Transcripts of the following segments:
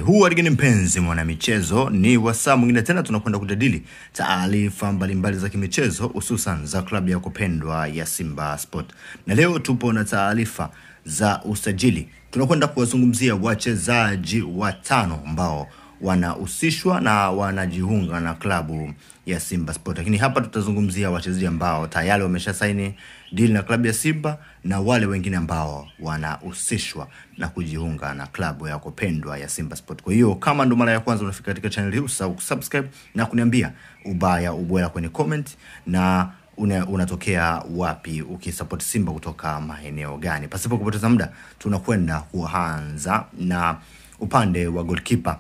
Huu aligeni mpenzi mwana michezo, ni wasaa mwingine tena tunakwenda kujadili taarifa mbalimbali za kimichezo hususan za klabu ya kupendwa ya Simba Sport. Na leo tupo na taarifa za usajili. Tunakwenda kuwazungumzia wachezaji watano ambao wanahusishwa na wanajiunga na klabu ya Simba Sport. Lakini hapa tutazungumzia wachezaji ambao tayari wameshasaini deal na klabu ya Simba na wale wengine ambao wanahusishwa na kujiunga na klabu ya kupendwa ya Simba Sport. Kwa hiyo kama ndo mara ya kwanza unafika katika channel hii, usisahau kusubscribe na kuniambia ubaya ubwela kwenye comment na unatokea wapi ukisupport Simba kutoka maeneo gani. Pasipo kupoteza muda tunakwenda kuanza na upande wa goalkeeper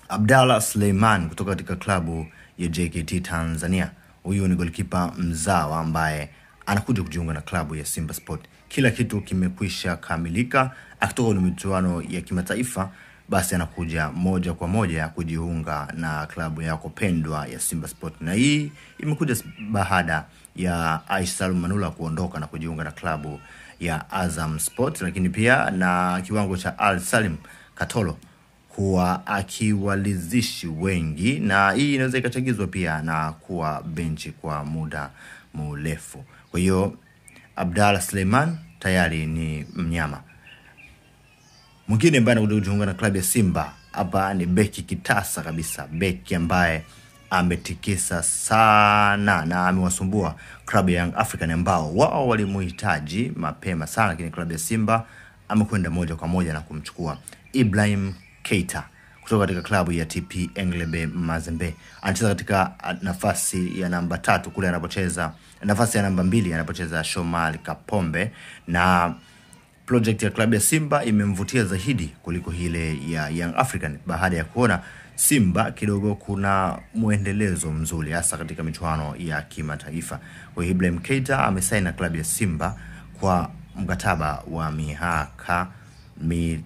Abdallah Suleiman kutoka katika klabu ya JKT Tanzania. Huyu ni goalkeeper mzawa ambaye anakuja kujiunga na klabu ya Simba Sport. Kila kitu kimekwisha kamilika, akitoka kwenye michuano ya kimataifa basi anakuja moja kwa moja kujiunga na klabu ya kupendwa ya Simba Sport. Na hii imekuja baada ya Aish Salum Manula kuondoka na kujiunga na klabu ya Azam Sport, lakini pia na kiwango cha Al Salim Katolo kuwa akiwalizishi wengi, na hii inaweza ikachagizwa pia na kuwa benchi kwa muda mrefu. Kwa hiyo Abdallah Suleiman tayari ni mnyama. Mwingine ambaye anakuja kujiunga na klabu ya Simba hapa ni beki kitasa kabisa, beki ambaye ametikisa sana na amewasumbua klabu ya Young African ambao wao walimuhitaji mapema sana, lakini klabu ya Simba amekwenda moja kwa moja na kumchukua Ibrahim Keita kutoka katika klabu ya TP Englebe Mazembe. Anacheza katika nafasi ya namba 3 kule anapocheza, nafasi ya namba 2 anapocheza Shomari Kapombe, na project ya klabu ya Simba imemvutia zaidi kuliko ile ya Young African baada ya kuona Simba kidogo kuna muendelezo mzuri hasa katika michuano ya kimataifa. Kwa hiyo Ibrahim Keita amesaini na klabu ya Simba kwa mkataba wa miaka 3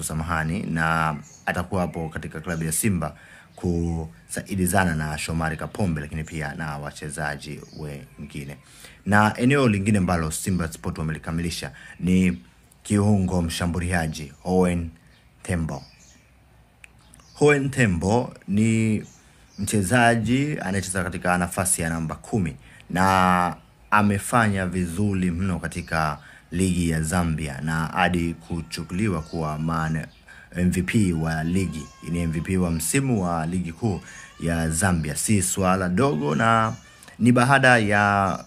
samahani, na atakuwa hapo katika klabu ya Simba kusaidizana na Shomari Kapombe lakini pia na wachezaji wengine. Na eneo lingine ambalo Simba Sport wamelikamilisha ni kiungo mshambuliaji Owen Tembo. Owen Tembo ni mchezaji anayecheza katika nafasi ya namba 10 na amefanya vizuri mno katika ligi ya Zambia na hadi kuchukuliwa kuwa MVP wa ligi. Ni MVP wa msimu wa ligi kuu ya Zambia. Si swala dogo, na ni baada ya